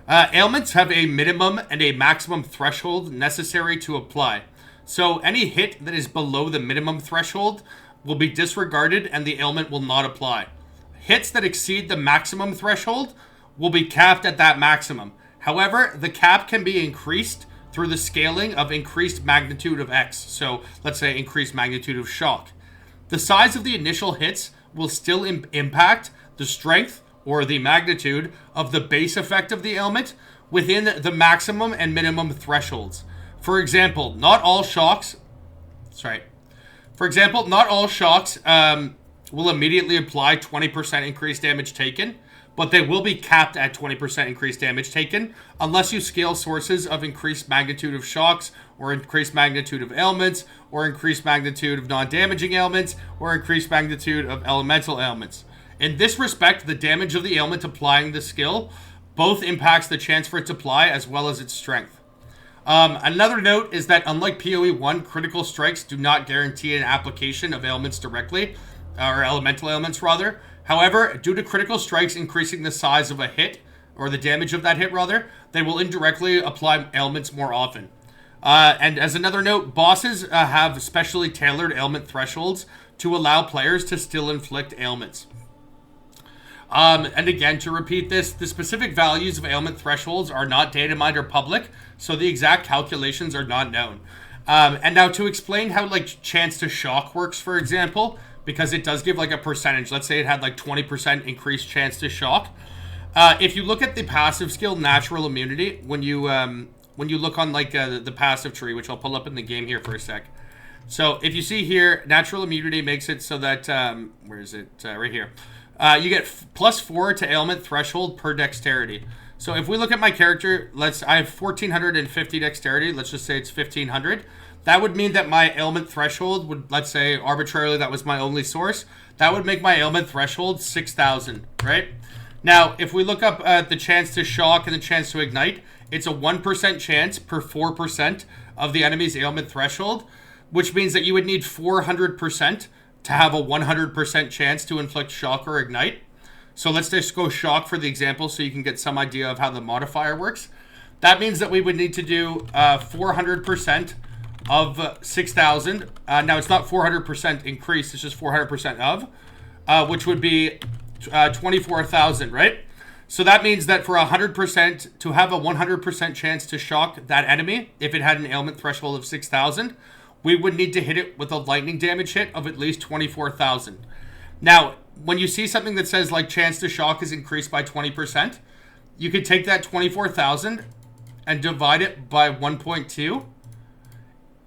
Ailments have a minimum and a maximum threshold necessary to apply. So any hit that is below the minimum threshold will be disregarded and the ailment will not apply. Hits that exceed the maximum threshold will be capped at that maximum. However, the cap can be increased through the scaling of increased magnitude of X. So let's say increased magnitude of shock. The size of the initial hits will still impact the strength or the magnitude of the base effect of the ailment within the maximum and minimum thresholds. For example, not all shocks will immediately apply 20% increased damage taken, but they will be capped at 20% increased damage taken unless you scale sources of increased magnitude of shocks or increased magnitude of ailments or increased magnitude of non-damaging ailments or increased magnitude of elemental ailments. In this respect, the damage of the ailment applying the skill both impacts the chance for it to apply as well as its strength. Another note is that unlike PoE 1, critical strikes do not guarantee an application of ailments directly. or elemental ailments rather. However, due to critical strikes increasing the size of a hit, or the damage of that hit rather, they will indirectly apply ailments more often. And as another note, bosses have specially tailored ailment thresholds to allow players to still inflict ailments. And again, to repeat this, the specific values of ailment thresholds are not data mined or public, so the exact calculations are not known. And now to explain how like chance to shock works, for example, because it does give like a percentage. Let's say it had like 20% increased chance to shock. If you look at the passive skill Natural Immunity, when you look on like the passive tree, which I'll pull up in the game here for a sec. So if you see here, Natural Immunity makes it so that where is it? Right here. You get +4 to ailment threshold per dexterity. So if we look at my character, I have 1450 dexterity. Let's just say it's 1500. That would mean that my ailment threshold would, let's say arbitrarily, that was my only source. That would make my ailment threshold 6000, right? Now, if we look up the chance to shock and the chance to ignite, it's a 1% chance per 4% of the enemy's ailment threshold, which means that you would need 400% to have a 100% chance to inflict shock or ignite. So let's just go shock for the example so you can get some idea of how the modifier works. That means that we would need to do 400% of 6,000. Now it's not 400% increase, it's just 400% of, which would be 24,000, right? So that means that for 100%, to have a 100% chance to shock that enemy, if it had an ailment threshold of 6,000, we would need to hit it with a lightning damage hit of at least 24,000. Now, when you see something that says like chance to shock is increased by 20%, you could take that 24,000 and divide it by 1.2,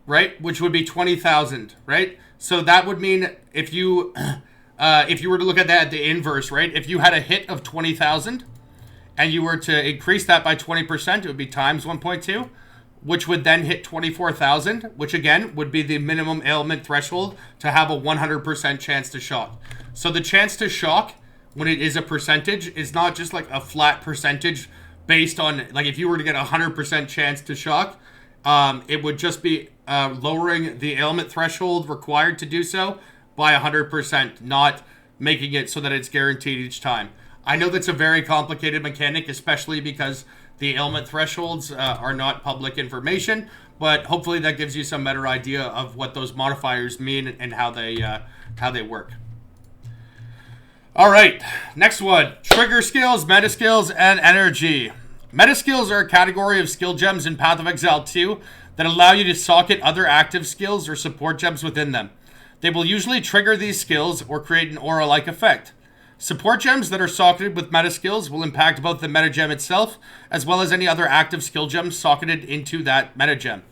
right? Which would be 20,000, right? So that would mean if you were to look at that at the inverse, right? If you had a hit of 20,000 and you were to increase that by 20%, it would be times 1.2, which would then hit 24,000, which again would be the minimum ailment threshold to have a 100% chance to shock. So the chance to shock, when it is a percentage, is not just like a flat percentage based on, like if you were to get a 100% chance to shock, it would just be lowering the ailment threshold required to do so by 100%, not making it so that it's guaranteed each time. I know that's a very complicated mechanic, especially because the ailment thresholds are not public information, but hopefully that gives you some better idea of what those modifiers mean and how they work. All right, next one. Trigger skills, meta skills, and energy. Meta skills are a category of skill gems in Path of Exile 2 that allow you to socket other active skills or support gems within them. They will usually trigger these skills or create an aura-like effect. Support gems that are socketed with meta skills will impact both the meta gem itself as well as any other active skill gems socketed into that meta gem.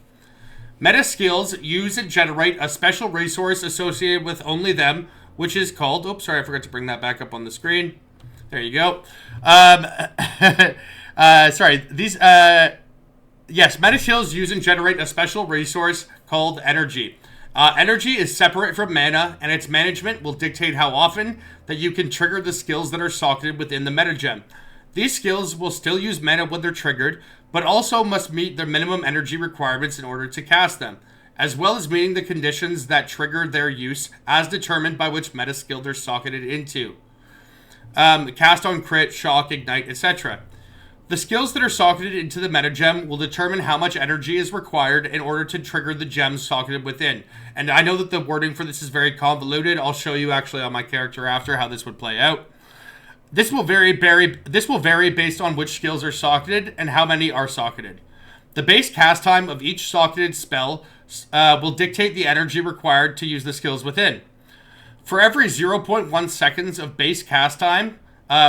Meta skills use and generate a special resource associated with only them, which is called... Oops, sorry, I forgot to bring that back up on the screen. There you go. Yes, meta skills use and generate a special resource called energy. Energy is separate from mana, and its management will dictate how often that you can trigger the skills that are socketed within the meta gem. These skills will still use mana when they're triggered, but also must meet their minimum energy requirements in order to cast them, as well as meeting the conditions that trigger their use as determined by which meta skill they're socketed into. Cast on crit, shock, ignite, etc. The skills that are socketed into the meta gem will determine how much energy is required in order to trigger the gems socketed within. And I know that the wording for this is very convoluted. I'll show you actually on my character after how this would play out. This will vary based on which skills are socketed and how many are socketed. The base cast time of each socketed spell will dictate the energy required to use the skills within. For every 0.1 seconds of base cast time,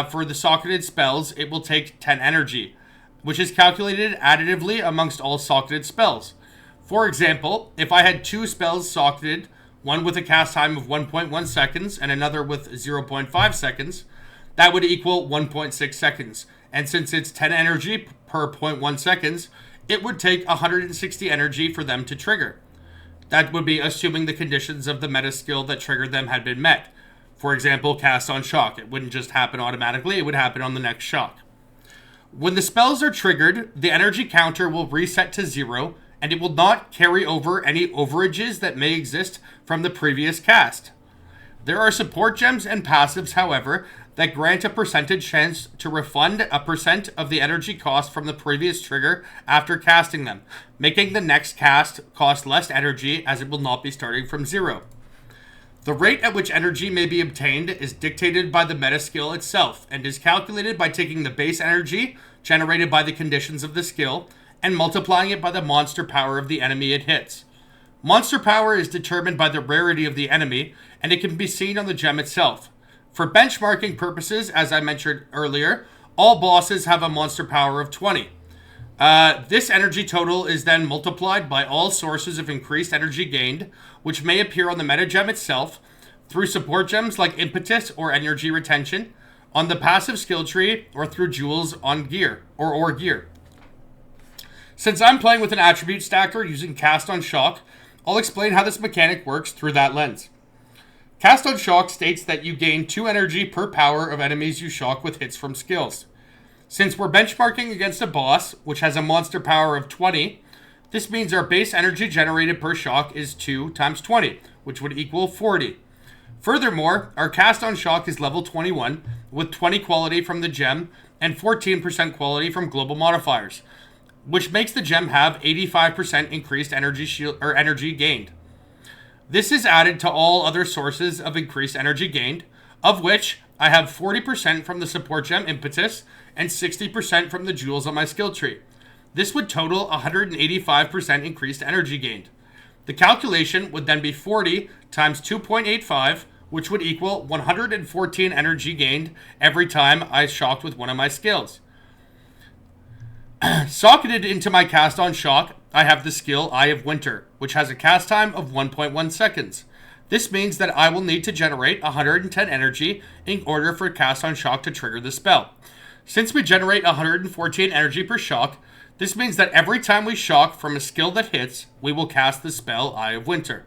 for the socketed spells, it will take 10 energy, which is calculated additively amongst all socketed spells. For example, if I had two spells socketed, one with a cast time of 1.1 seconds and another with 0.5 seconds, that would equal 1.6 seconds. And since it's 10 energy per 0.1 seconds, it would take 160 energy for them to trigger. That would be assuming the conditions of the meta skill that triggered them had been met. For example, cast on shock. It wouldn't just happen automatically, it would happen on the next shock. When the spells are triggered, the energy counter will reset to 0, and it will not carry over any overages that may exist from the previous cast. There are support gems and passives, however, that grant a percentage chance to refund a percent of the energy cost from the previous trigger after casting them, making the next cast cost less energy as it will not be starting from zero. The rate at which energy may be obtained is dictated by the meta skill itself and is calculated by taking the base energy generated by the conditions of the skill and multiplying it by the monster power of the enemy it hits. Monster power is determined by the rarity of the enemy, and it can be seen on the gem itself. For benchmarking purposes, as I mentioned earlier, all bosses have a monster power of 20. This energy total is then multiplied by all sources of increased energy gained, which may appear on the meta gem itself, through support gems like Impetus or Energy Retention, on the passive skill tree, or through jewels on gear, or gear. Since I'm playing with an attribute stacker using Cast on Shock, I'll explain how this mechanic works through that lens. Cast on Shock states that you gain 2 energy per power of enemies you shock with hits from skills. Since we're benchmarking against a boss, which has a monster power of 20, this means our base energy generated per shock is 2 times 20, which would equal 40. Furthermore, our Cast on Shock is level 21, with 20 quality from the gem and 14% quality from global modifiers, which makes the gem have 85% increased energy gained. This is added to all other sources of increased energy gained, of which I have 40% from the support gem Impetus and 60% from the jewels on my skill tree. This would total 185% increased energy gained. The calculation would then be 40 times 2.85, which would equal 114 energy gained every time I shocked with one of my skills. Socketed into my Cast on Shock, I have the skill Eye of Winter, which has a cast time of 1.1 seconds. This means that I will need to generate 110 energy in order for Cast on Shock to trigger the spell. Since we generate 114 energy per shock, this means that every time we shock from a skill that hits, we will cast the spell Eye of Winter.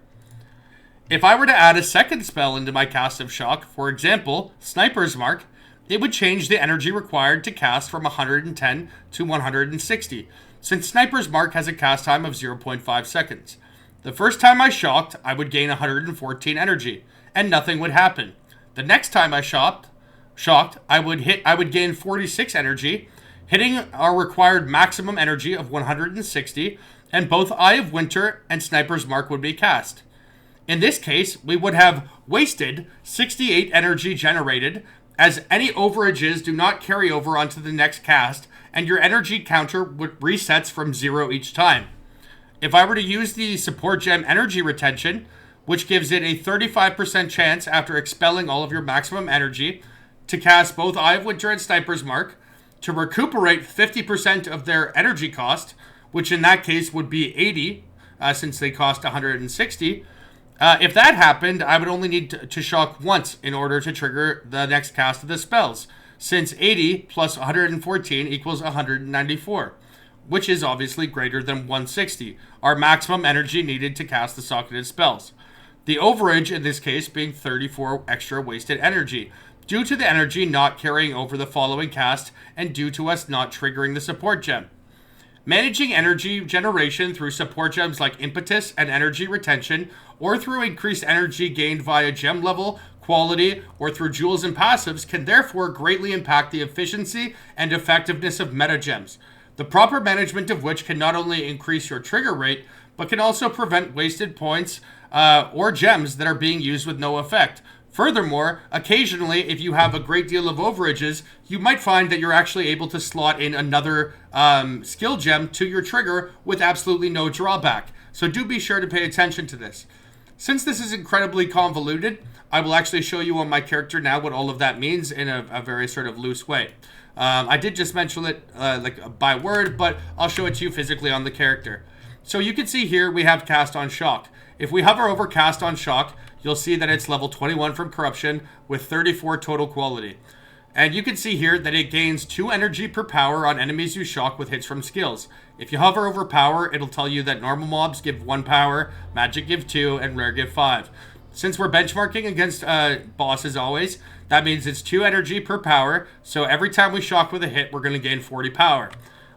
If I were to add a second spell into my Cast of Shock, for example, Sniper's Mark, it would change the energy required to cast from 110 to 160, since Sniper's Mark has a cast time of 0.5 seconds. The first time I shocked, I would gain 114 energy, and nothing would happen. The next time I shocked, I would gain 46 energy, hitting our required maximum energy of 160, and both Eye of Winter and Sniper's Mark would be cast. In this case, we would have wasted 68 energy generated, as any overages do not carry over onto the next cast, and your energy counter resets from 0 each time. If I were to use the support gem Energy Retention, which gives it a 35% chance after expelling all of your maximum energy, to cast both Eye of Winter and Sniper's Mark, to recuperate 50% of their energy cost, which in that case would be 80, since they cost 160. If that happened, I would only need to shock once in order to trigger the next cast of the spells, since 80 plus 114 equals 194, which is obviously greater than 160, our maximum energy needed to cast the socketed spells. The overage in this case being 34 extra wasted energy, due to the energy not carrying over the following cast and due to us not triggering the support gem. Managing energy generation through support gems like Impetus and Energy Retention, or through increased energy gained via gem level, quality, or through jewels and passives can therefore greatly impact the efficiency and effectiveness of meta gems, the proper management of which can not only increase your trigger rate, but can also prevent wasted points or gems that are being used with no effect. Furthermore, occasionally, if you have a great deal of overages, you might find that you're actually able to slot in another skill gem to your trigger with absolutely no drawback. So do be sure to pay attention to this. Since this is incredibly convoluted, I will actually show you on my character now what all of that means in a very sort of loose way. I did just mention it like by word, but I'll show it to you physically on the character. So you can see here we have Cast on Shock. If we hover over Cast on Shock, you'll see that it's level 21 from Corruption with 34 total quality. And you can see here that it gains 2 energy per power on enemies you shock with hits from skills. If you hover over power, it'll tell you that normal mobs give 1 power, magic give 2, and rare give 5. Since we're benchmarking against bosses always, that means it's 2 energy per power, so every time we shock with a hit, we're going to gain 40 power.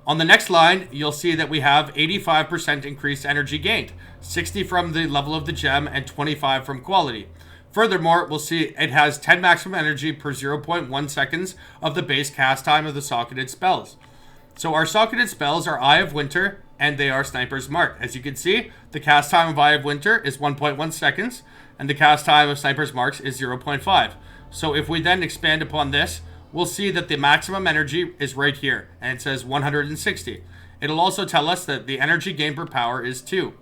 On the next line, you'll see that we have 85% increased energy gained, 60 from the level of the gem and 25 from quality. Furthermore, we'll see it has 10 maximum energy per 0.1 seconds of the base cast time of the socketed spells. So our socketed spells are Eye of Winter, and they are Sniper's Mark. As you can see, the cast time of Eye of Winter is 1.1 seconds, and the cast time of Sniper's Marks is 0.5. So if we then expand upon this, we'll see that the maximum energy is right here, and it says 160. It'll also tell us that the energy gain per power is 2.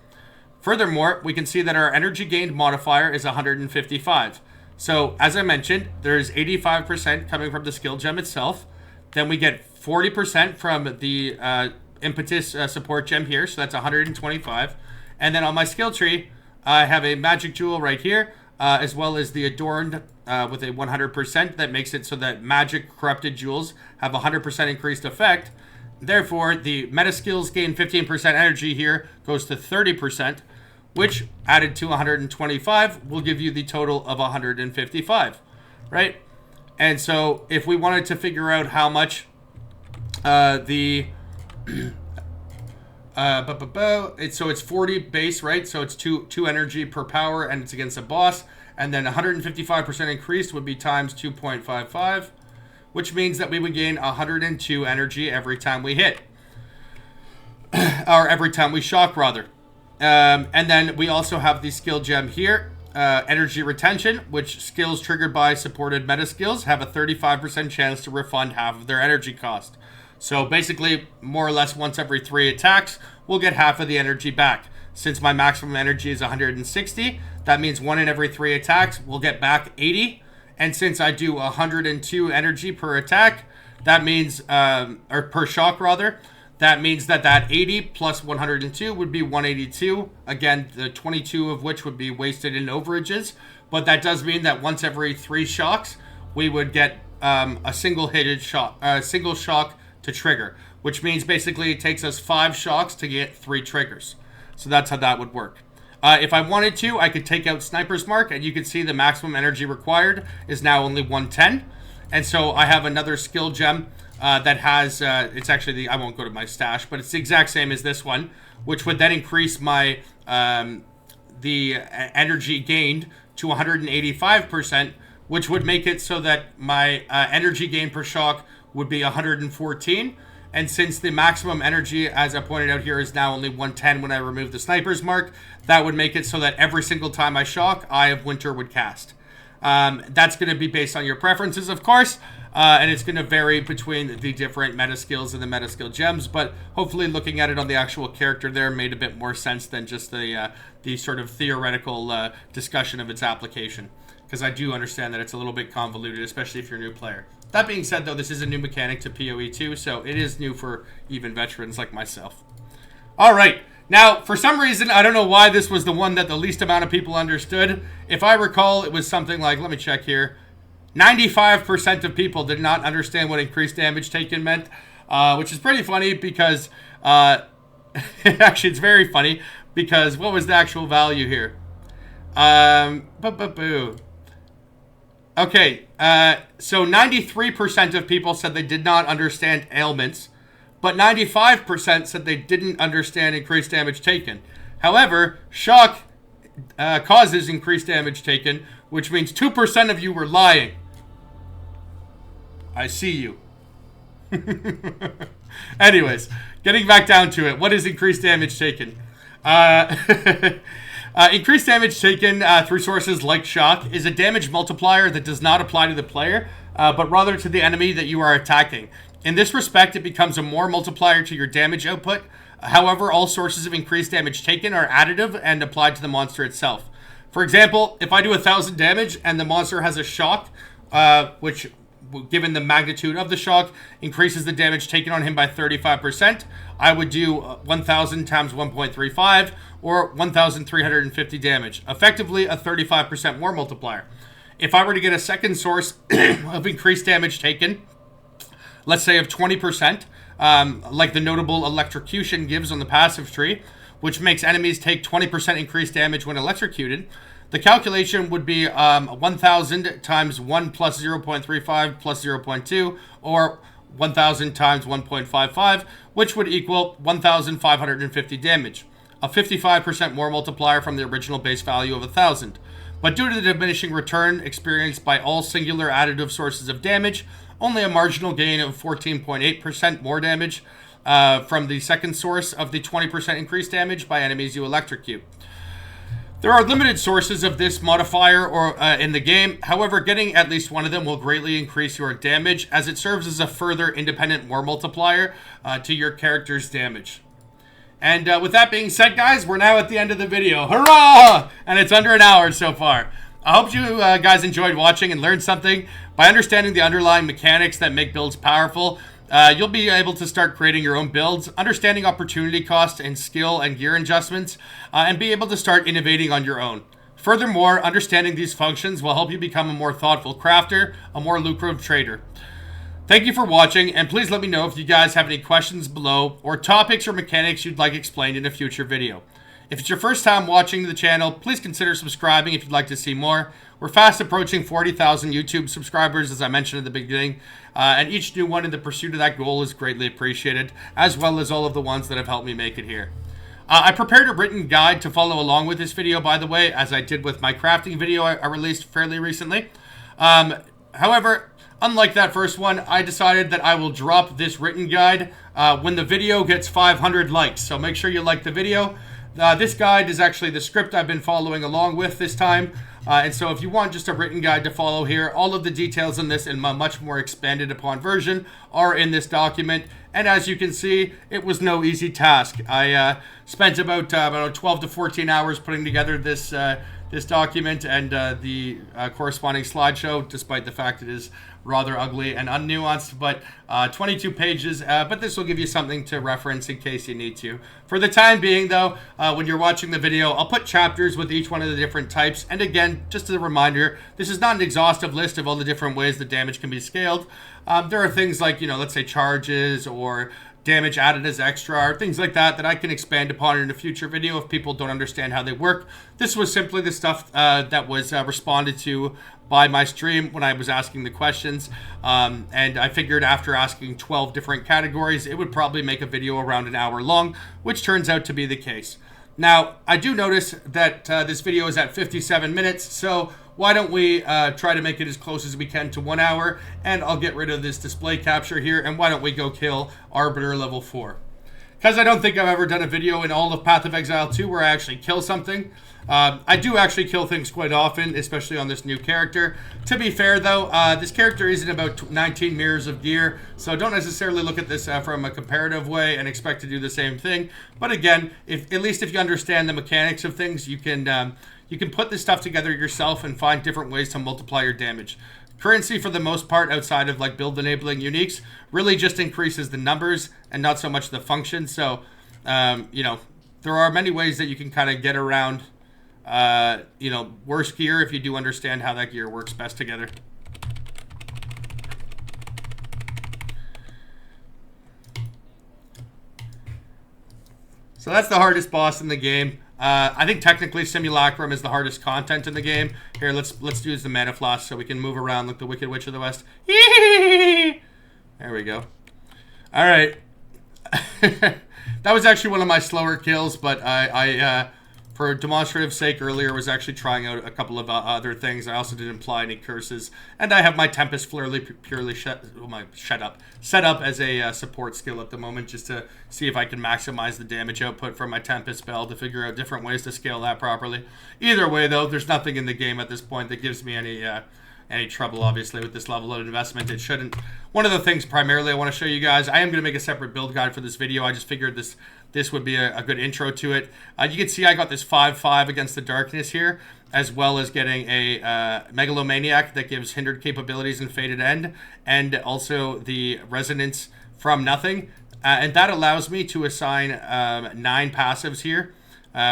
Furthermore, we can see that our energy gained modifier is 155. So, as I mentioned, there's 85% coming from the skill gem itself. Then we get 40% from the impetus support gem here, so that's 125. And then on my skill tree, I have a magic jewel right here, as well as the adorned with a 100% that makes it so that magic corrupted jewels have 100% increased effect. Therefore, the meta skills gain 15% energy here goes to 30%, which added to 125 will give you the total of 155, right? And so if we wanted to figure out how much so it's 40 base, right? So it's 2 energy per power, and it's against a boss. And then 155% increased would be times 2.55, which means that we would gain 102 energy every time we hit. Or every time we shock, rather. And then we also have the skill gem here, energy retention, which skills triggered by supported meta skills have a 35% chance to refund half of their energy cost. So basically, more or less once every 3 attacks, we'll get half of the energy back. Since my maximum energy is 160, that means 1 in every 3 attacks, we'll get back 80. And since I do 102 energy per attack, that means, or per shock rather, that means that 80 plus 102 would be 182. Again, the 22 of which would be wasted in overages. But that does mean that once every 3 shocks, we would get a single shock to trigger, which means basically it takes us 5 shocks to get 3 triggers. So that's how that would work. If I wanted to, I could take out Sniper's Mark, and you can see the maximum energy required is now only 110. And so I have another skill gem that has, it's actually I won't go to my stash, but it's the exact same as this one, which would then increase my, the energy gained to 185%, which would make it so that my energy gain per shock would be 114. And since the maximum energy, as I pointed out here, is now only 110 when I remove the Sniper's Mark, that would make it so that every single time I shock, Eye of Winter would cast. That's going to be based on your preferences, of course, and it's going to vary between the different meta skills and the meta skill gems, but hopefully looking at it on the actual character there made a bit more sense than just the sort of theoretical discussion of its application, because I do understand that it's a little bit convoluted, especially if you're a new player. That being said, though, this is a new mechanic to PoE 2, so it is new for even veterans like myself. All right. Now, for some reason, I don't know why this was the one that the least amount of people understood. If I recall, it was something like, let me check here, 95% of people did not understand what increased damage taken meant, which is pretty funny because, actually, it's very funny because what was the actual value here? Okay, so 93% of people said they did not understand ailments, but 95% said they didn't understand increased damage taken. However, shock causes increased damage taken, which means 2% of you were lying. I see you. Anyways, getting back down to it, what is increased damage taken? Increased damage taken through sources like shock is a damage multiplier that does not apply to the player, but rather to the enemy that you are attacking. In this respect, it becomes a more multiplier to your damage output. However, all sources of increased damage taken are additive and applied to the monster itself. For example, if I do 1,000 damage and the monster has a shock, which, given the magnitude of the shock, increases the damage taken on him by 35%, I would do 1,000 times 1.35, or 1,350 damage. Effectively, a 35% more multiplier. If I were to get a second source of increased damage taken, let's say of 20%, like the notable electrocution gives on the passive tree, which makes enemies take 20% increased damage when electrocuted, the calculation would be 1,000 times 1 plus 0.35 plus 0.2, or 1,000 times 1.55, which would equal 1,550 damage. A 55% more multiplier from the original base value of 1,000. but due to the diminishing return experienced by all singular additive sources of damage, only a marginal gain of 14.8% more damage from the second source of the 20% increased damage by enemies you electrocute. There are limited sources of this modifier in the game. However, getting at least one of them will greatly increase your damage, as it serves as a further independent war multiplier to your character's damage. And with that being said, guys, we're now at the end of the video. Hurrah! And it's under an hour so far. I hope you guys enjoyed watching and learned something. By understanding the underlying mechanics that make builds powerful, you'll be able to start creating your own builds, understanding opportunity cost and skill and gear adjustments, and be able to start innovating on your own. Furthermore, understanding these functions will help you become a more thoughtful crafter, a more lucrative trader. Thank you for watching, and please let me know if you guys have any questions below or topics or mechanics you'd like explained in a future video. If it's your first time watching the channel, please consider subscribing if you'd like to see more. We're fast approaching 40,000 YouTube subscribers, as I mentioned at the beginning, and each new one in the pursuit of that goal is greatly appreciated, as well as all of the ones that have helped me make it here. I prepared a written guide to follow along with this video, by the way, as I did with my crafting video I released fairly recently. However, unlike that first one, I decided that I will drop this written guide when the video gets 500 likes, so make sure you like the video. This guide is actually the script I've been following along with this time. And so if you want just a written guide to follow here, all of the details in this in a much more expanded upon version are in this document. And as you can see, it was no easy task. I spent about 12 to 14 hours putting together this document and the corresponding slideshow, despite the fact it is rather ugly and unnuanced, but 22 pages, but this will give you something to reference in case you need to. For the time being, though, when you're watching the video, I'll put chapters with each one of the different types, and again, just as a reminder, this is not an exhaustive list of all the different ways the damage can be scaled. There are things like, let's say charges or damage added as extra, or things like that that I can expand upon in a future video if people don't understand how they work. This was simply the stuff that was responded to by my stream when I was asking the questions, and I figured after asking 12 different categories, it would probably make a video around an hour long, which turns out to be the case. Now, I do notice that this video is at 57 minutes, so why don't we try to make it as close as we can to 1 hour, and I'll get rid of this display capture here, and why don't we go kill Arbiter level 4. Because I don't think I've ever done a video in all of Path of Exile 2 where I actually kill something. I do actually kill things quite often, especially on this new character. To be fair, though, this character is in about 19 mirrors of gear, so don't necessarily look at this from a comparative way and expect to do the same thing. But again, at least if you understand the mechanics of things, you can put this stuff together yourself and find different ways to multiply your damage. Currency, for the most part, outside of like build enabling uniques, really just increases the numbers and not so much the function. So, there are many ways that you can kind of get around, worse gear if you do understand how that gear works best together. So that's the hardest boss in the game. I think technically Simulacrum is the hardest content in the game. Here, let's use the Mana Flask so we can move around like the Wicked Witch of the West. There we go. All right. That was actually one of my slower kills, but I for demonstrative sake earlier, was actually trying out a couple of other things. I also didn't apply any curses, and I have my Tempest purely set up as a support skill at the moment, just to see if I can maximize the damage output from my Tempest spell to figure out different ways to scale that properly. Either way, though, there's nothing in the game at this point that gives me any trouble, obviously, with this level of investment. It shouldn't. One of the things primarily I want to show you guys, I am going to make a separate build guide for this video. I just figured this would be a good intro to it. You can see I got this 5/5 against the darkness here, as well as getting a Megalomaniac that gives hindered capabilities and Fated End, and also the Resonance from Nothing. And that allows me to assign 9 passives here.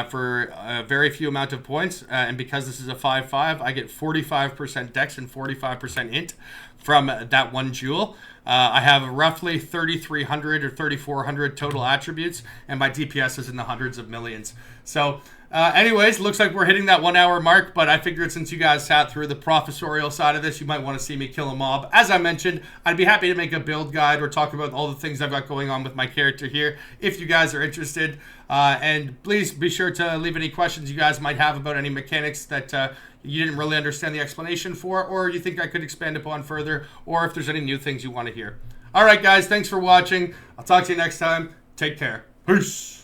For a very few amount of points, and because this is a 5/5, I get 45% dex and 45% int from that one jewel. I have roughly 3,300 or 3,400 total attributes, and my DPS is in the hundreds of millions. So Anyways, looks like we're hitting that 1 hour mark, but I figured since you guys sat through the professorial side of this, you might want to see me kill a mob. As I mentioned, I'd be happy to make a build guide or talk about all the things I've got going on with my character here if you guys are interested. And please be sure to leave any questions you guys might have about any mechanics that you didn't really understand the explanation for, or you think I could expand upon further, or if there's any new things you want to hear. All right, guys, thanks for watching. I'll talk to you next time. Take care. Peace.